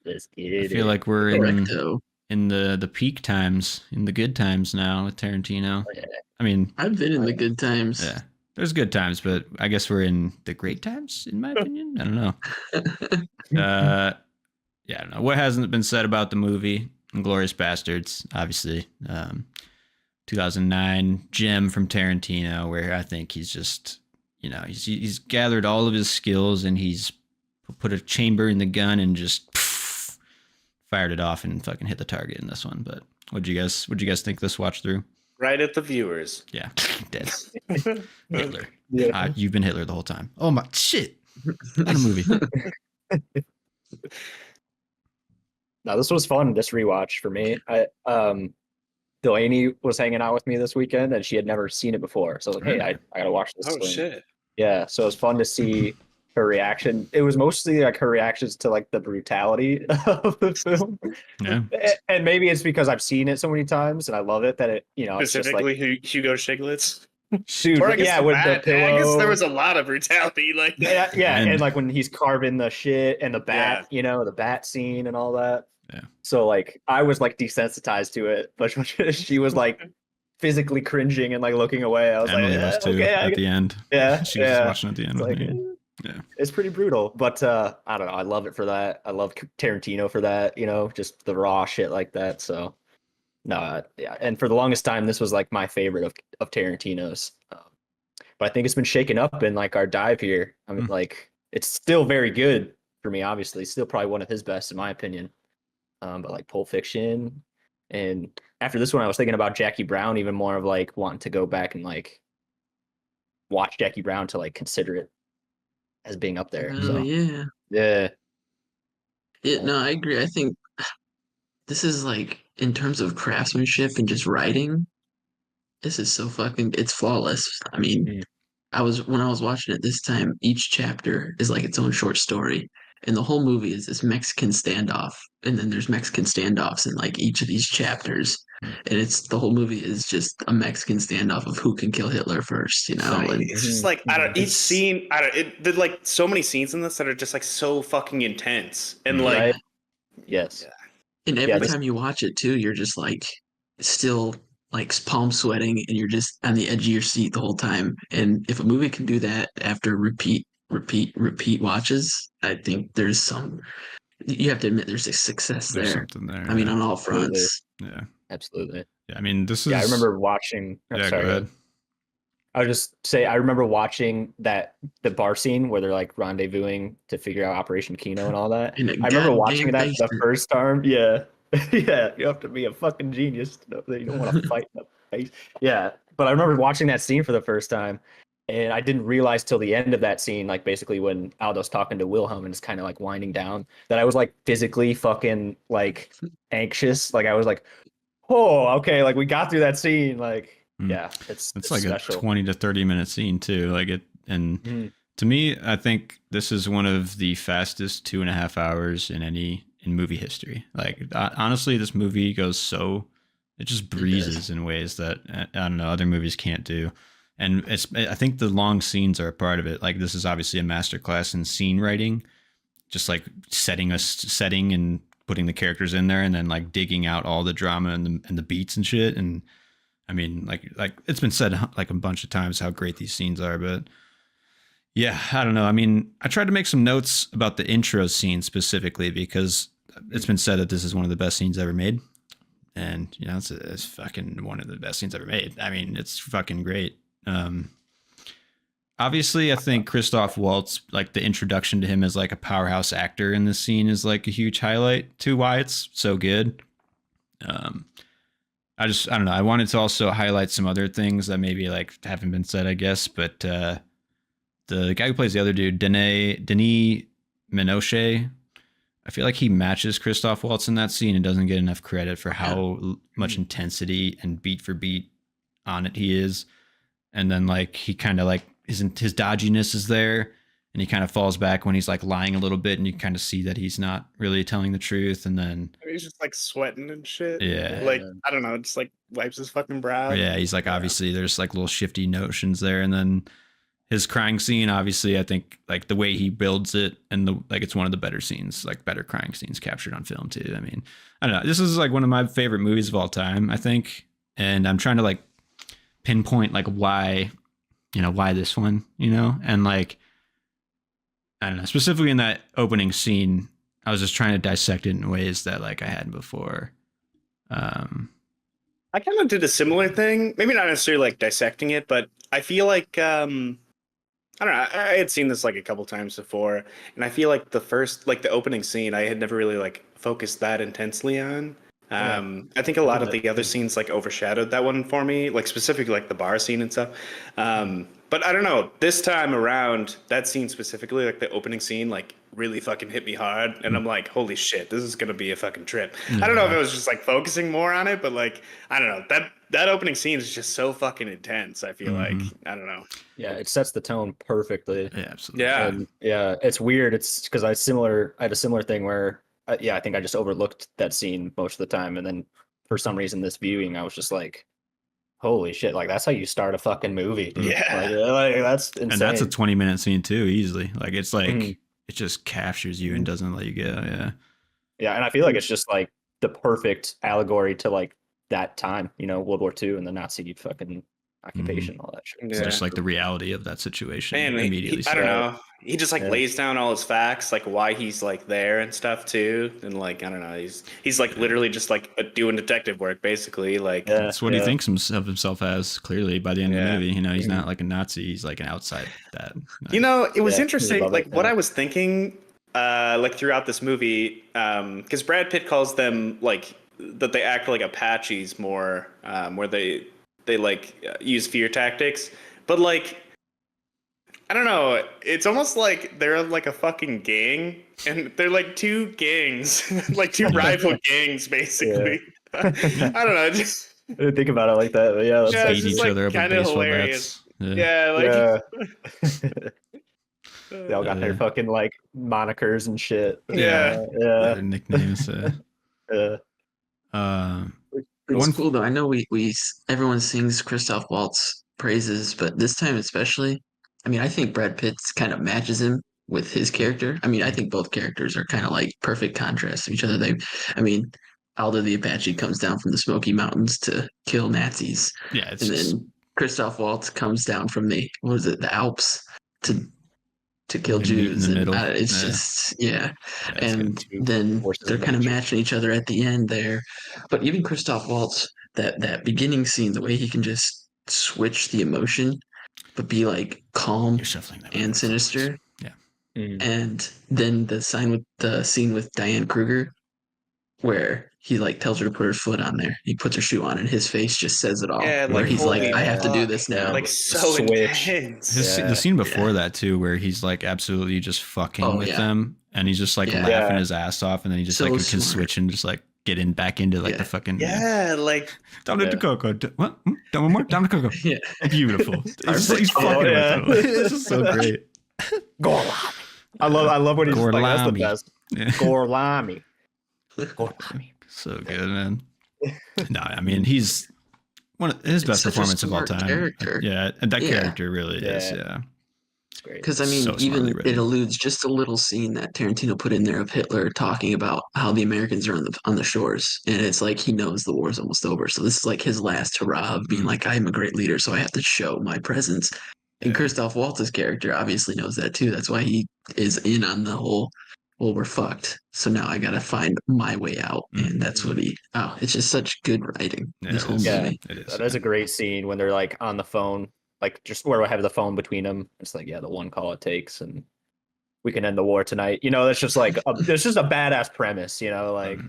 Let's get I it. feel like we're Correcto. in the peak times, in the good times now with Tarantino. Yeah. I mean, I've been in the good times. yeah, there's good times, but I guess we're in the great times, in my opinion. I don't know. Yeah, I don't know. What hasn't been said about the movie? Inglourious Basterds, obviously. 2009 gem from Tarantino, where I think he's just, he's gathered all of his skills and he's put a chamber in the gun and just fired it off and fucking hit the target in this one. But what'd you guys think this watch through? Right at the viewers. Yeah, dead. Hitler. Yeah. You've been Hitler the whole time. Oh my shit! What a movie. No, this was fun. This rewatch for me. Delaney was hanging out with me this weekend, and she had never seen it before. So I was like, "Hey, I gotta watch this." Oh shit! Yeah, so it was fun to see her reaction. It was mostly like her reactions to like the brutality of the film. Yeah. And maybe it's because I've seen it so many times and I love it that it, it's just Specifically, like Hugo Stiglitz. dude, Or I guess yeah, with the pillow. I guess there was a lot of brutality, like yeah, and like when he's carving the shit and the bat, the bat scene and all that. Yeah. So like I was like desensitized to it, but she was like physically cringing and like looking away. I was Emily like, was too okay, at the end. Yeah, she was watching at the end with like, me. Yeah, it's pretty brutal, but I don't know. I love it for that. I love Tarantino for that. Just the raw shit like that. So no, yeah. And for the longest time, this was like my favorite of Tarantino's. But I think it's been shaken up in like our dive here. I mean, like it's still very good for me. Obviously, still probably one of his best in my opinion. But like Pulp Fiction, and after this one, I was thinking about Jackie Brown even more of like wanting to go back and like watch Jackie Brown to like consider it as being up there. Oh, So yeah. yeah. No, I agree. I think this is like in terms of craftsmanship and just writing, this is so fucking it's flawless. I mean, when I was watching it this time, each chapter is like its own short story. And the whole movie is this Mexican standoff. And then there's Mexican standoffs in like each of these chapters. And the whole movie is just a Mexican standoff of who can kill Hitler first, Right. And It's just like each scene. There's like so many scenes in this that are just like so fucking intense and like right? Yes. Yeah. And every time you watch it too, you're just like still like palm sweating and you're just on the edge of your seat the whole time. And if a movie can do that after repeat watches, I think you have to admit there's a success there's there. something there. I mean, on all fronts. Yeah, absolutely. Yeah, I mean, this is. Yeah, I remember watching. Yeah, sorry, go ahead. I would just say I remember watching the bar scene where they're like rendezvousing to figure out Operation Kino and all that. I remember watching that the first time. Yeah. Yeah, you have to be a fucking genius to know that you don't want to fight in the face. Yeah, but I remember watching that scene for the first time, and I didn't realize till the end of that scene, like basically when Aldo's talking to Wilhelm and it's kind of like winding down, that I was like physically fucking like anxious. Like I was like, oh, okay, like we got through that scene. Like, yeah, it's like special. A 20 to 30 minute scene too. Like it, and to me, I think this is one of the fastest 2.5 hours in movie history. Like honestly, this movie goes it just breezes in ways that I don't know other movies can't do. And I think the long scenes are a part of it. Like this is obviously a masterclass in scene writing, just like setting and putting the characters in there, and then like digging out all the drama and the beats and shit. And I mean, like it's been said like a bunch of times how great these scenes are, but yeah, I don't know. I mean, I tried to make some notes about the intro scene specifically because it's been said that this is one of the best scenes ever made. And, it's fucking one of the best scenes ever made. I mean, it's fucking great. Obviously, I think Christoph Waltz, like the introduction to him as like a powerhouse actor in this scene is like a huge highlight to why it's so good. I don't know. I wanted to also highlight some other things that maybe like haven't been said, I guess. But the guy who plays the other dude, Denis Ménochet, I feel like he matches Christoph Waltz in that scene and doesn't get enough credit for how much intensity and beat for beat on it he is. And then like he kind of like his dodginess is there, and he kind of falls back when he's like lying a little bit, and you kind of see that he's not really telling the truth. And then he's just like sweating and shit. Yeah, like I don't know, just like wipes his fucking brow. Yeah, he's like obviously there's like little shifty notions there, and then his crying scene, obviously, I think like the way he builds it, and it's one of the better scenes, like better crying scenes captured on film too. I mean, I don't know. This is like one of my favorite movies of all time, I think, and I'm trying to like pinpoint like why this one, and like I don't know, specifically in that opening scene, I was just trying to dissect it in ways that like I hadn't before. I kind of did a similar thing, maybe not necessarily like dissecting it, but I feel like I don't know. I had seen this like a couple times before, and I feel like the opening scene, I had never really like focused that intensely on. I think a lot of the other scenes like overshadowed that one for me, like specifically like the bar scene and stuff. But I don't know. This time around, that scene specifically, like the opening scene, like really fucking hit me hard, and I'm like, holy shit, this is gonna be a fucking trip. I don't know if it was just like focusing more on it, but like I don't know, that opening scene is just so fucking intense. I feel like I don't know. Yeah, it sets the tone perfectly. Yeah, absolutely. Yeah. And yeah, it's weird. It's because I had a similar thing where I think I just overlooked that scene most of the time, and then for some reason this viewing, I was just like, holy shit, like that's how you start a fucking movie, dude. Yeah. Like that's insane. And that's a 20-minute scene too, easily. Like it's like it just captures you and doesn't let you go. Yeah. Yeah, and I feel like it's just like the perfect allegory to like that time, World War II and the Nazi fucking occupation, all that shit. It's just like the reality of that situation Man, immediately. I don't know. He just like lays down all his facts, like why he's like there and stuff too, and like I don't know, he's like literally just like doing detective work basically. Like that's what he thinks of himself as. Clearly, by the end of the movie, he's not like a Nazi. He's like an outside that. It was interesting. Like what I was thinking, like throughout this movie, because Brad Pitt calls them like that they act like Apaches more, where they like use fear tactics, but like. I don't know. It's almost like they're like a fucking gang, and they're like two gangs, like two rival gangs, basically. I don't know. Just I didn't think about it like that, but yeah, that's beat each other up with baseball hilarious. bats. Yeah, they all got their fucking like monikers and shit. Yeah. Their nicknames. It's cool though. I know we everyone sings Christoph Waltz praises, but this time especially. I mean, I think Brad Pitt kind of matches him with his character. I mean, I think both characters are kind of like perfect contrasts to each other. Aldo the Apache comes down from the Smoky Mountains to kill Nazis. Yeah, then Christoph Waltz comes down from the Alps to kill Jews. In the middle. And then they're kind of matching each other at the end there. But even Christoph Waltz, that beginning scene, the way he can just switch the emotion but be like calm and sinister. Yeah. And then the scene with Diane Kruger, where he like tells her to put her foot on there. He puts her shoe on, and his face just says it all. Yeah, where like, he's like, "I have to do this now." Like so intense. The scene before that too, where he's like absolutely just fucking with them, and he's just like laughing his ass off, and then he just like can switch and just like get back into like the fucking like down to Coco. What? Down one more? Down to Coco. Yeah, beautiful. He's fucking with them. It's just so great. Gorlami. I love what he's like. That's the best. Gorlami. Gorlami. So good, man. No, I mean he's one of his best performance of all time. Character. Yeah, and that character really is. Yeah. Because I mean, it alludes just a little scene that Tarantino put in there of Hitler talking about how the Americans are on the shores, and it's like he knows the war's almost over. So this is like his last hurrah of being like, I'm a great leader, so I have to show my presence. And Christoph Waltz's character obviously knows that too. That's why he is in on the whole. Well, we're fucked. So now I gotta find my way out, and that's what it's just such good writing. This whole movie. It is. That is a great scene when they're like on the phone. Like just where I have the phone between them, it's like the one call it takes, and we can end the war tonight. That's just like it's just a badass premise, like.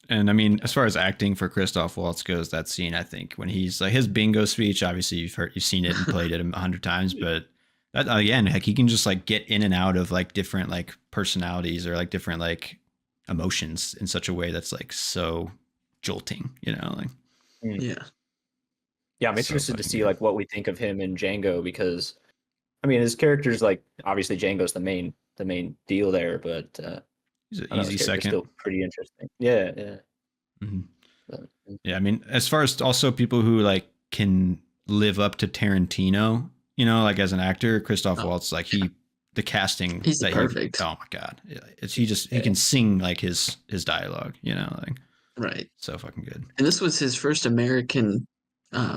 And I mean, as far as acting for Christoph Waltz goes, that scene, I think when he's like his bingo speech, obviously you've seen it and played it 100 times, but that again, like he can just like get in and out of like different like personalities or like different like emotions in such a way that's like so jolting, like. Yeah, I'm interested to see like what we think of him in Django, because I mean his character's like obviously Django's the main deal there, but he's an easy second. Still pretty interesting. Yeah. Mm-hmm. Yeah, I mean as far as also people who like can live up to Tarantino, you know, like as an actor, Christoph Oh. Waltz, like the casting He's that perfect. oh my god, he can sing like his dialogue, you know, like Right. so fucking good. And this was his first American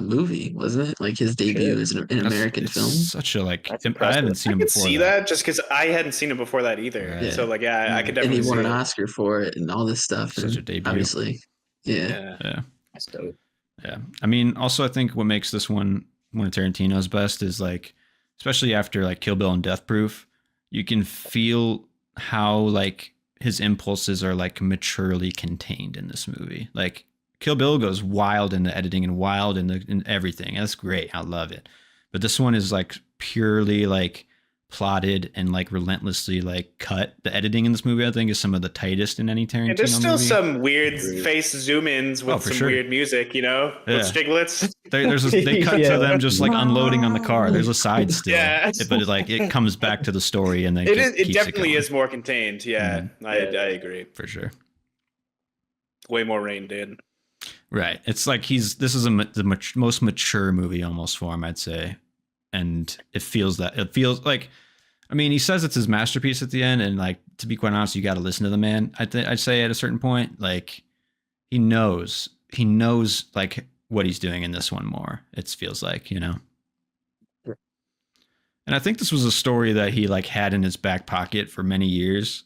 movie, wasn't it? Like his debut Shit. as an American It's film. such a like That's I impressive. haven't seen I him could before see that just because I hadn't seen it before that either. Right. So like, yeah, I could And definitely he won see an it. Oscar for it and all this stuff. Such And a debut. obviously, yeah. Yeah. Yeah. That's dope. Yeah. I mean, also I think what makes this one of Tarantino's best is like, especially after like Kill Bill and Death Proof, you can feel how like his impulses are like maturely contained in this movie. Like Kill Bill goes wild in the editing and wild in everything. That's great. I love it. But this one is like purely like plotted and like relentlessly like cut. The editing in this movie, I think, is some of the tightest in any Tarantino And there's still movie. some weird face zoom-ins with for some sure. weird music, you know, Yeah. with Stiglitz. They cut Yeah. to them just like unloading on the car. There's a side still, Yeah. but it comes back to the story and then It keeps definitely going. is more contained. Yeah, I agree. For sure. Way more Rain did. Right. It's like this is the most mature movie almost for him, I'd say, and it feels like. I mean, he says it's his masterpiece at the end, and like to be quite honest, you got to listen to the man. I'd say at a certain point, like he knows like what he's doing in this one more. It feels like, you know. And I think this was a story that he like had in his back pocket for many years,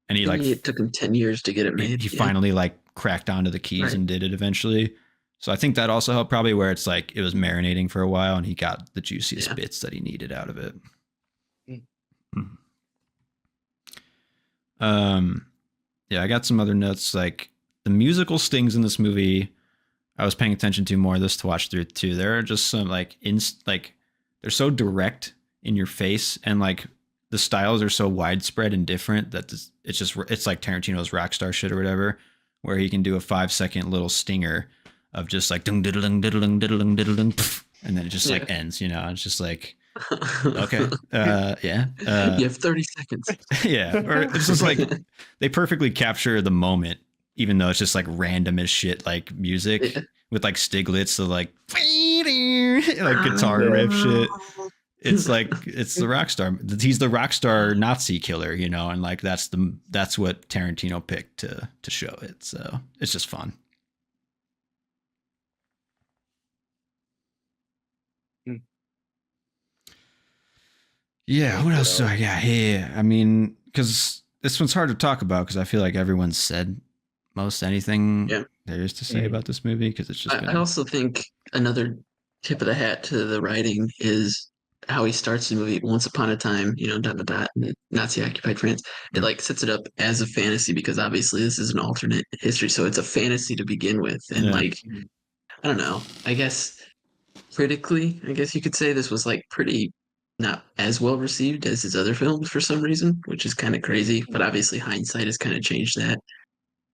and he like It took him 10 years to get it made. he finally like cracked onto the keys Right. and did it eventually. So I think that also helped probably where it's like it was marinating for a while and he got the juiciest bits that he needed out of it. Yeah, I got some other notes like the musical stings in this movie. I was paying attention to more of this to watch through too. There are just some like they're so direct in your face and like the styles are so widespread and different that it's like Tarantino's Rockstar shit or whatever, where he can do a 5-second little stinger of just like dung diddling diddling diddling diddling, and then it just like ends. You know, it's just like okay, yeah, you have 30 seconds. yeah, or it's just like they perfectly capture the moment, even though it's just like random as shit, like music with like Stiglitz, the like guitar riff shit. It's like it's the rock star. He's the rock star Nazi killer, you know, and like that's what Tarantino picked to show it. So it's just fun. Yeah, what else do I got here? I mean, because this one's hard to talk about because I feel like everyone's said most anything there is to say about this movie because it's just. I also think another tip of the hat to the writing is how he starts the movie. Once upon a time, you know, dot dot dot, Nazi occupied France. It like sets it up as a fantasy because obviously this is an alternate history, so it's a fantasy to begin with, and like I don't know. I guess critically, I guess you could say this was like pretty not as well received as his other films for some reason, which is kind of crazy. But obviously, hindsight has kind of changed that.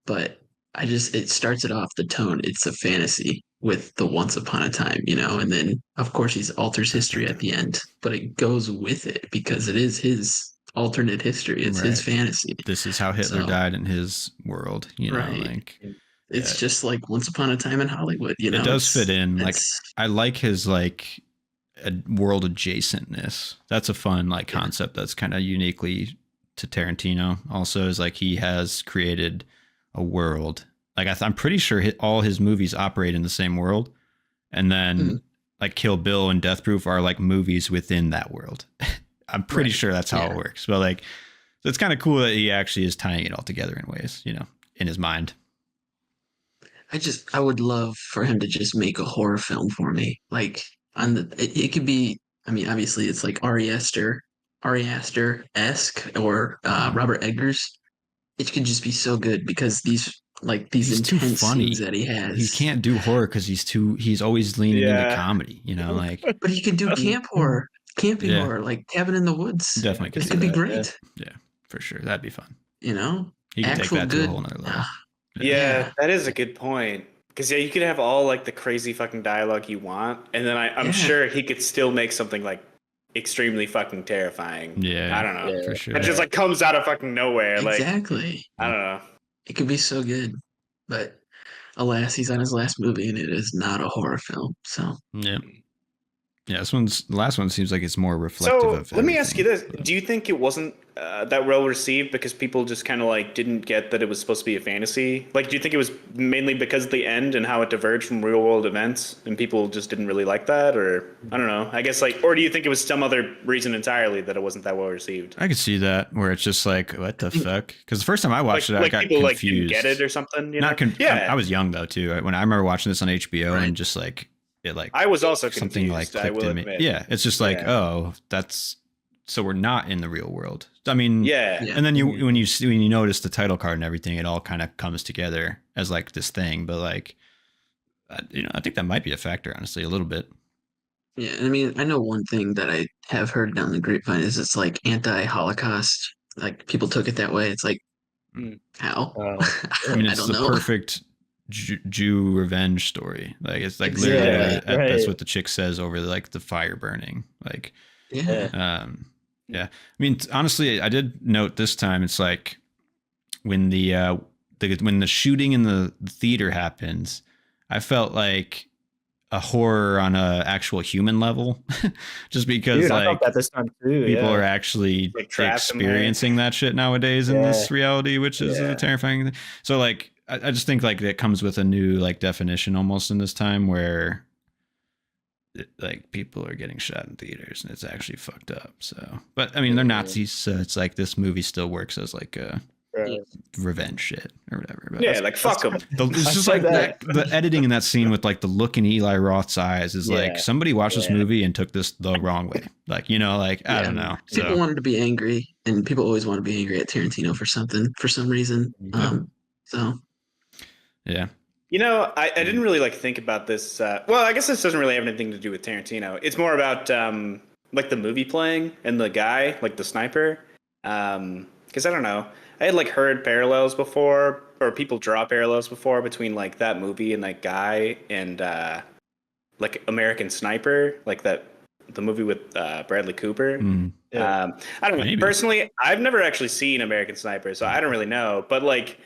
But it starts it off the tone. It's a fantasy with the once upon a time, you know, and then of course he alters history at the end, but it goes with it because it is his alternate history. It's his fantasy. This is how Hitler died in his world, you know, like. It's just like Once Upon a Time in Hollywood, you know. It does fit in. Like I like his like a world adjacentness. That's a fun like concept that's kind of uniquely to Tarantino. Also, is like he has created a world. Like I'm pretty sure all his movies operate in the same world, and then like Kill Bill and Death Proof are like movies within that world. I'm pretty sure that's how it works. But like, so it's kind of cool that he actually is tying it all together in ways, you know, in his mind. I would love for him to just make a horror film for me. Like it could be, I mean, obviously it's like Ari Aster-esque or Robert Eggers. It could just be so good because these intense scenes that he has. He can't do horror because he's always leaning into comedy, you know, like. But he can do camping horror, like Cabin in the Woods. Definitely it could be great. Yeah, for sure. That'd be fun. You know, he can take that to a whole nother level. Yeah, that is a good point. Because you could have all like the crazy fucking dialogue you want, and then I'm sure he could still make something like extremely fucking terrifying. Yeah, I don't know. for sure. It just like comes out of fucking nowhere. Exactly. Like, I don't know. It could be so good, but alas, he's on his last movie, and it is not a horror film. So yeah, Yeah, the last one seems like it's more reflective So of let me ask you everything. this: do you think it wasn't that well received because people just kind of like didn't get that it was supposed to be a fantasy? Like, do you think it was mainly because of the end and how it diverged from real world events, and people just didn't really like that, or I don't know? I guess like, or do you think it was some other reason entirely that it wasn't that well received? I could see that where it's just like, what the fuck? Because the first time I watched it, I got people like confused. didn't get it or something. You know? I was young though too. When I remember watching this on HBO and just like it, like I was also something confused, like I clicked will in me. admit. Yeah, it's just like, Yeah. oh, that's so we're not in the real world. I mean, Yeah. and then when you notice the title card and everything, it all kind of comes together as like this thing. But like, I think that might be a factor, honestly, a little bit. Yeah, I mean, I know one thing that I have heard down the grapevine is it's like anti-Holocaust. Like people took it that way. It's like, Mm. how? I mean, I it's don't the know. perfect Jew revenge story. Like it's like Exactly. literally Yeah, right. that's what the chick says over like the fire burning. Like, Yeah. yeah. I mean, honestly, I did note this time. It's like when when the shooting in the theater happens, I felt like a horror on a actual human level, just because Dude, I like felt that this time too. people Yeah. are actually Like trapped in there. experiencing that shit nowadays in Yeah. this reality, which is a Yeah. terrifying thing. So like, I just think like it comes with a new like definition almost in this time where like people are getting shot in theaters and it's actually fucked up. So, but I mean, they're Nazis, so it's like this movie still works as like a Right. revenge shit or whatever. But Yeah, like fuck them. it's I just said like that. the editing in that scene with like the look in Eli Roth's eyes is Yeah. like somebody watched this Yeah. movie and took this the wrong way. Like, like, I don't know. People So wanted to be angry, and people always want to be angry at Tarantino for some reason. So yeah. You know, I didn't really like think about this. Well, I guess this doesn't really have anything to do with Tarantino. It's more about like the movie playing and the guy, like the sniper. Because I don't know, I had like heard parallels before, or people draw parallels before between like that movie and that guy and like American Sniper, like the movie with Bradley Cooper. Yeah. I don't know. Maybe. Personally, I've never actually seen American Sniper, so I don't really know. But like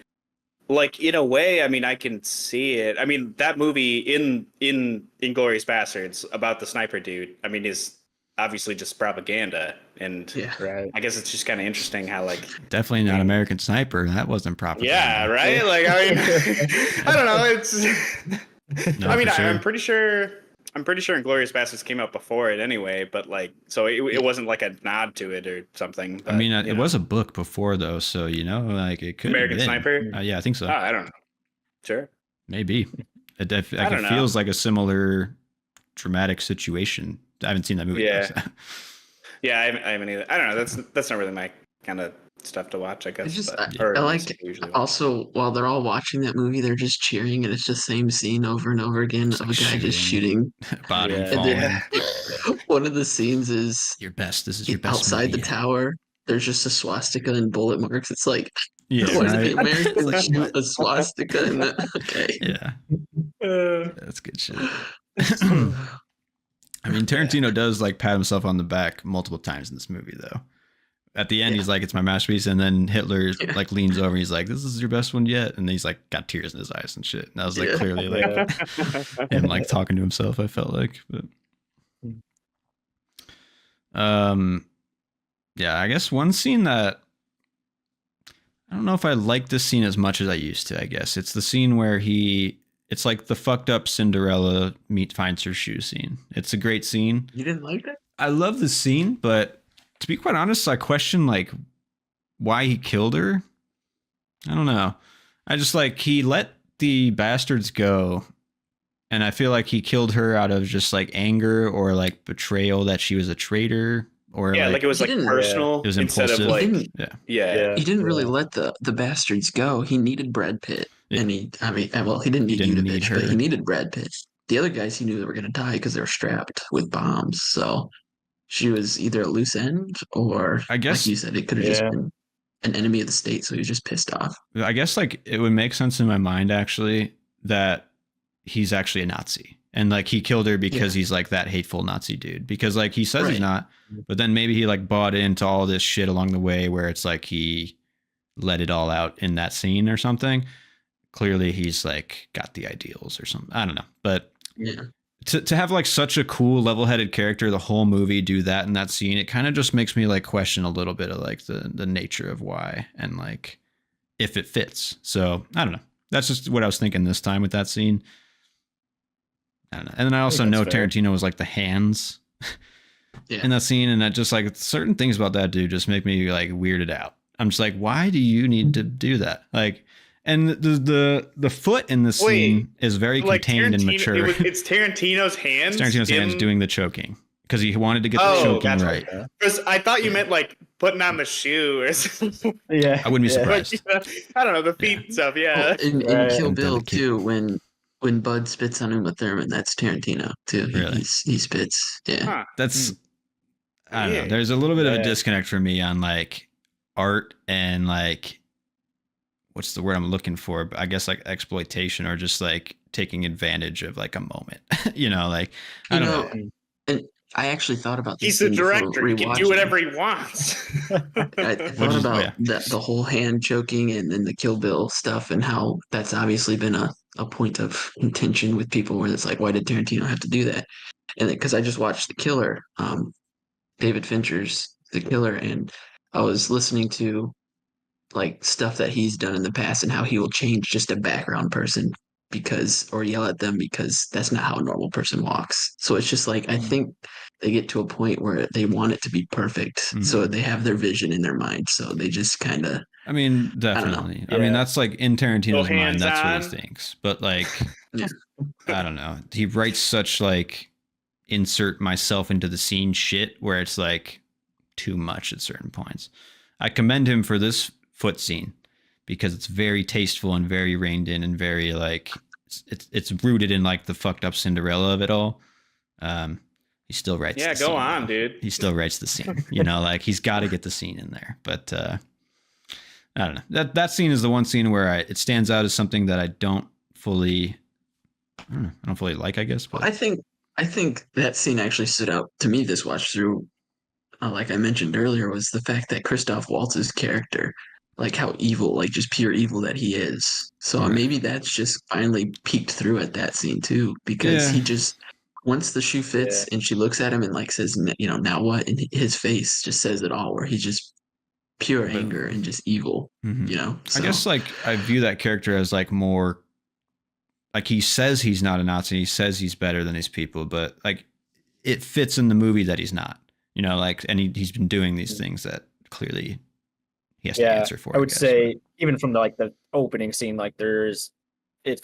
in a way, I mean, I can see it. I mean, that movie in Inglourious Basterds about the sniper dude, I mean, is obviously just propaganda. And yeah, Right. I guess it's just kind of interesting how like Definitely not American Sniper. That wasn't proper. yeah, right? Like I mean I don't know, it's No, I mean, for sure. I'm pretty sure Inglourious Basterds came out before it anyway, but like so it wasn't like a nod to it or something. But, I mean, you it know. was a book before though, so like it could American have been. Sniper? Yeah, I think so. Oh, I don't know. Sure. Maybe it I don't it know. feels like a similar dramatic situation. I haven't seen that movie. Yeah. Though, so. Yeah, I haven't either. I don't know. That's not really my kind of stuff to watch, I guess. it's just but- I or like usually watch. also while they're all watching that movie, they're just cheering, and it's just same scene over and over again It's of like a guy just shooting. Body Yeah. falling. And one of the scenes is Your best. This is your best outside movie the yet. tower. There's just a swastika and bullet marks. It's like, Yeah, what is right? the Americans like shoot a swastika? And okay. Yeah, Uh, that's good shit. I mean, Tarantino does like pat himself on the back multiple times in this movie, though. At the end, Yeah. he's like, "It's my masterpiece," and then Hitler Yeah. like leans over, and he's like, "This is your best one yet," and he's like got tears in his eyes and shit. And that was like Yeah. clearly like him like talking to himself. I felt like, but yeah, I guess one scene that I don't know if I like this scene as much as I used to. I guess it's the scene where it's like the fucked up Cinderella finds her shoe scene. It's a great scene. You didn't like that? I love the scene, but to be quite honest, I question like why he killed her. I don't know. I just like he let the bastards go, and I feel like he killed her out of just like anger or like betrayal that she was a traitor or yeah, like it was He like didn't- personal It was instead of impulsive. like He didn't, yeah. he didn't really let the bastards go. He needed Brad Pitt. Yeah. And he didn't need you didn't to need bitch, her. but he needed Brad Pitt. The other guys he knew they were gonna die because they were strapped with bombs. So she was either a loose end or I guess- like you said, it could have just been an enemy of the state, so he was just pissed off. I guess like it would make sense in my mind actually that he's actually a Nazi and like he killed her because he's like that hateful Nazi dude because like he says he's Right. not, but then maybe he like bought into all this shit along the way where it's like he let it all out in that scene or something. Clearly he's like got the ideals or something. I don't know, but Yeah. to have like such a cool level-headed character the whole movie do that in that scene, it kind of just makes me like question a little bit of like the nature of why and like if it fits. So I don't know. That's just what I was thinking this time with that scene. I don't know. And then I also know fair. Tarantino was like the hands Yeah. in that scene, and that just like certain things about that dude just make me like weirded out. I'm just like, why do you need to do that? Like, and the foot in this scene is very Like contained and mature. It's Tarantino's hands. It's Tarantino's hands doing the choking because he wanted to get the Oh, choking gotcha. right. Because I thought you meant like putting on the shoe or something. Yeah, I wouldn't be Like, surprised. I don't know, the feet and stuff. Yeah. Oh, in Right. Kill And Bill dedicate- too, when Bud spits on Uma Thurman, that's Tarantino too. Really? He spits. Yeah. Huh. That's I don't know. Yeah. There's a little bit of a Yeah. disconnect for me on like art and like what's the word I'm looking for? But I guess like exploitation or just like taking advantage of like a moment. You know, like I You don't know, know. and I actually thought about this He's the scene before director. He can do rewatching. whatever he wants. I thought is- about yeah. the whole hand choking and then the Kill Bill stuff and how that's obviously been a point of contention with people where it's like, why did Tarantino have to do that? And because I just watched The Killer, David Fincher's The Killer, and I was listening to like stuff that he's done in the past and how he will change just a background person because or yell at them because that's not how a normal person walks. So it's just like I think they get to a point where they want it to be perfect. So they have their vision in their mind. So they just kind of I mean, don't know. definitely. I mean, Yeah. that's like in Tarantino's Go mind, that's what he hands-on. thinks. But like, Yeah. I don't know. He writes such like insert myself into the scene shit where it's like too much at certain points. I commend him for this foot scene because it's very tasteful and very reined in and very like it's rooted in like the fucked up Cinderella of it all. He still writes. Yeah, the go scene, on, though. dude. He still writes the scene. You know, like he's got to get the scene in there. But I don't know. That scene is the one scene where it stands out as something that I don't fully like, I guess. But I think that scene actually stood out to me this watch through. Like I mentioned earlier, was the fact that Christoph Waltz's character, like how evil, like just pure evil that he is. So Right. maybe that's just finally peeked through at that scene too, because Yeah. he just once the shoe fits and she looks at him and like says, you know, now what? And his face just says it all, where he's just pure But- anger and just evil. Mhm. You know, I guess like I view that character as like more like he says he's not a Nazi. He says he's better than these people, but like it fits in the movie that he's not. You know, like, and he's been doing these things that clearly he has to answer for. I would guess. say even from the opening scene, like it's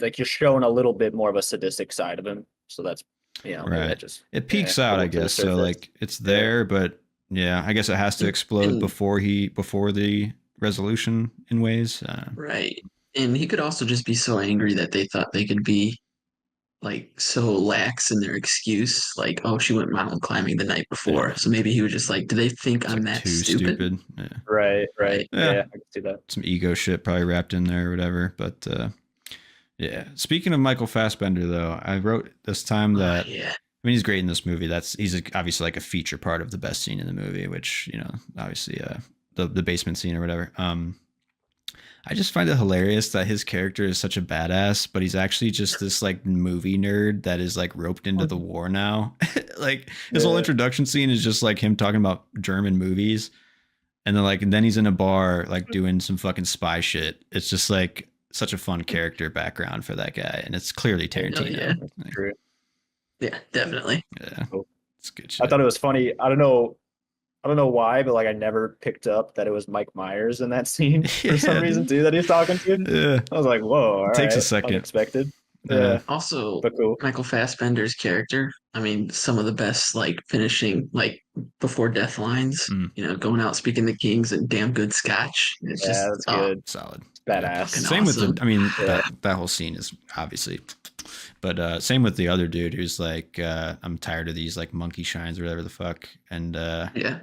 like you're showing a little bit more of a sadistic side of him. So that's maybe Right. that just It peaks out, I to the guess. So surface. like it's there, but yeah, I guess it has to explode And- before the resolution in ways. right. And he could also just be so angry that they thought they could be like so lax in their excuse, like, oh, she went mountain climbing the night before. Yeah. So maybe he was just like, do they think It's I'm like that too stupid? Yeah. Right. Yeah. Yeah, I can see that. Some ego shit probably wrapped in there or whatever. But yeah. Speaking of Michael Fassbender, though, I wrote this time that Yeah. I mean he's great in this movie. He's obviously like a feature part of the best scene in the movie, which you know obviously the basement scene or whatever. I just find it hilarious that his character is such a badass, but he's actually just this like movie nerd that is like roped into the war now. Like his whole Yeah. introduction scene is just like him talking about German movies. And then he's in a bar like doing some fucking spy shit. It's just like such a fun character background for that guy. And it's clearly Tarantino. yeah. Like, True. Yeah, definitely. yeah. Cool. It's good shit. I thought it was funny. I don't know why, but like I never picked up that it was Mike Myers in that scene for some Yeah. reason too that he's talking to. Yeah. I was like, whoa, all Takes a right, second. unexpected. Yeah. Yeah, Also, but cool. Michael Fassbender's character, I mean, some of the best like finishing like before death lines, Mm. you know, going out speaking the kings and damn good scotch. It's Yeah, just that's oh, good. Solid. Badass. Fucking Same with awesome. the, I mean, Yeah. that whole scene is obviously, but same with the other dude who's like, I'm tired of these like monkey shines or whatever the fuck. And yeah.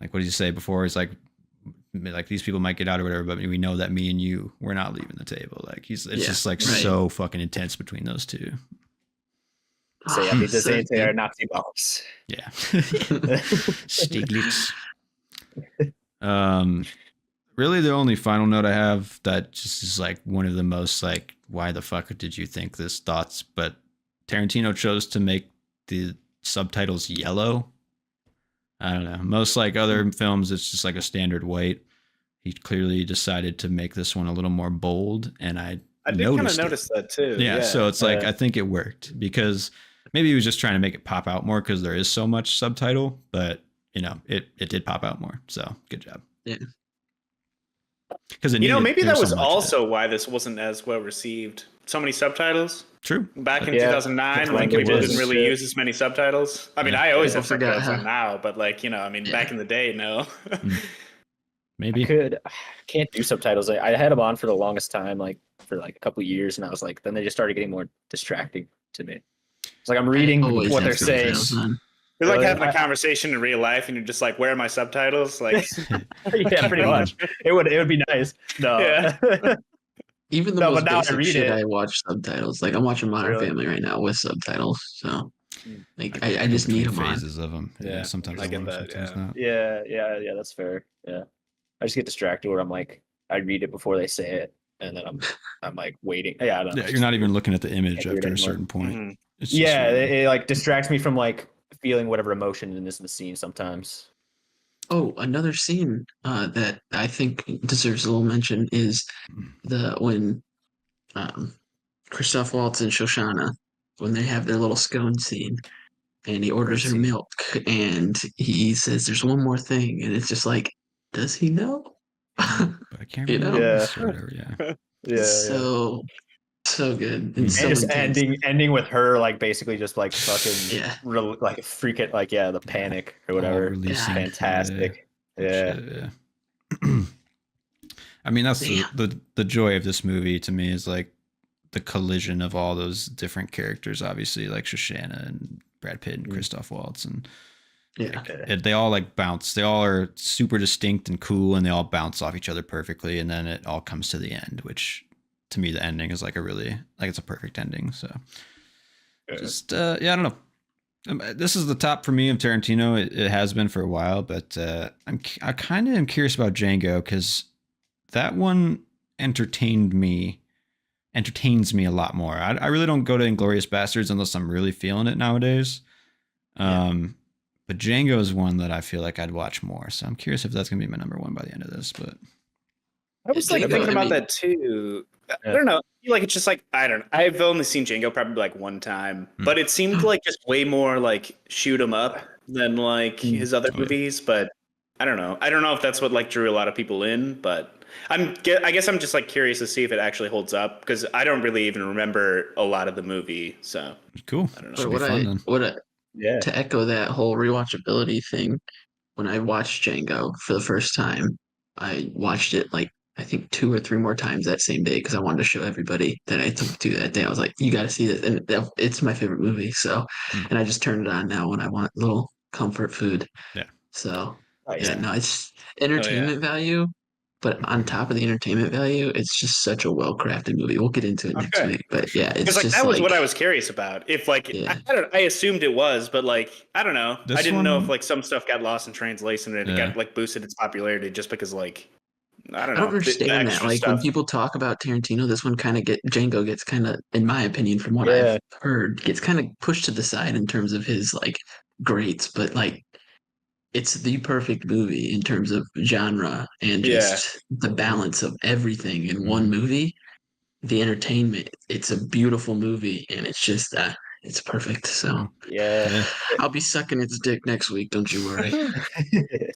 like, what did you say before? He's like these people might get out or whatever, but we know that me and you, we're not leaving the table. Like it's Yeah, just like right. so fucking intense between those two. Say, I mean, So this ain't good. their Nazi bombs. Yeah. Stieglitz. Really the only final note I have that just is like one of the most like, why the fuck did you think this thoughts, but Tarantino chose to make the subtitles yellow. I don't know. Most like other films, it's just like a standard white. He clearly decided to make this one a little more bold, and I did kind of notice that too. Yeah, so it's like I think it worked because maybe he was just trying to make it pop out more because there is so much subtitle, but it did pop out more. So good job. Yeah. Because maybe that was also why this wasn't as well received. So many subtitles. True. Back in 2009, when people didn't really use as many subtitles. I mean, I always have subtitles on now, but like back in the day, no. Maybe can't do subtitles. I had them on for the longest time, like for like a couple of years, and I was like, then they just started getting more distracting to me. It's like I'm reading what they're saying. You're like having a conversation in real life, and you're just like, "Where are my subtitles?" Like, yeah, pretty much. It would be nice. No, yeah. Even the most now basic shit, I watch subtitles. Like I'm watching Modern Family right now with subtitles. So, like, I just need them on. Phases of them. Yeah, sometimes I get that. Sometimes not. Yeah, that's fair. Yeah, I just get distracted where I'm like, I read it before they say it, and then I'm like waiting. Yeah, I don't know. You're not even looking at the image after a certain point. Mm-hmm. It like distracts me from like feeling whatever emotion is in the scene sometimes. Oh, another scene that I think deserves a little mention is when Christoph Waltz and Shoshana, when they have their little scone scene, and he orders her milk, and he says, "There's one more thing," and it's just like, does he know? But I can't remember. Yeah. So good. And so just ending with her like basically just like fucking like freak it, like the panic or whatever. Fantastic. Yeah. I mean, that's the joy of this movie to me is like the collision of all those different characters, obviously like Shoshana and Brad Pitt and Christoph Waltz, and they all like bounce. They all are super distinct and cool, and they all bounce off each other perfectly, and then it all comes to the end, which to me the ending is like it's a perfect ending. So just I don't know. This is the top for me of Tarantino. It has been for a while, but I kind of am curious about Django because that one entertains me a lot more. I really don't go to Inglourious Basterds unless I'm really feeling it nowadays. But Django is one that I feel like I'd watch more. So I'm curious if that's gonna be my number one by the end of this. But I was like thinking about that too. I don't know. I feel like it's just like I don't know. I've only seen Django probably like one time, but it seemed like just way more like shoot 'em up than like his other movies. But I don't know. I don't know if that's what like drew a lot of people in, but I guess I'm just like curious to see if it actually holds up because I don't really even remember a lot of the movie. So cool. I don't know. To echo that whole rewatchability thing, when I watched Django for the first time, I watched it like I think 2 or 3 more times that same day because I wanted to show everybody that I took to that day. I was like, "You got to see this," and it's my favorite movie. So, and I just turn it on now when I want a little comfort food. Yeah. So it's entertainment value. But on top of the entertainment value, it's just such a well-crafted movie. We'll get into it next week, but yeah, it's like just that was what I was curious about. If like I assumed it was, but like I don't know. I didn't know if like some stuff got lost in translation and it got like boosted its popularity just because like I don't know. I don't understand that. Like when people talk about Tarantino, this one kind of Django gets kind of, in my opinion, from what I've heard, gets kind of pushed to the side in terms of his like greats, but like. It's the perfect movie in terms of genre and just the balance of everything in one movie. The entertainment, it's a beautiful movie, and it's just it's perfect. So yeah, I'll be sucking its dick next week. Don't you worry.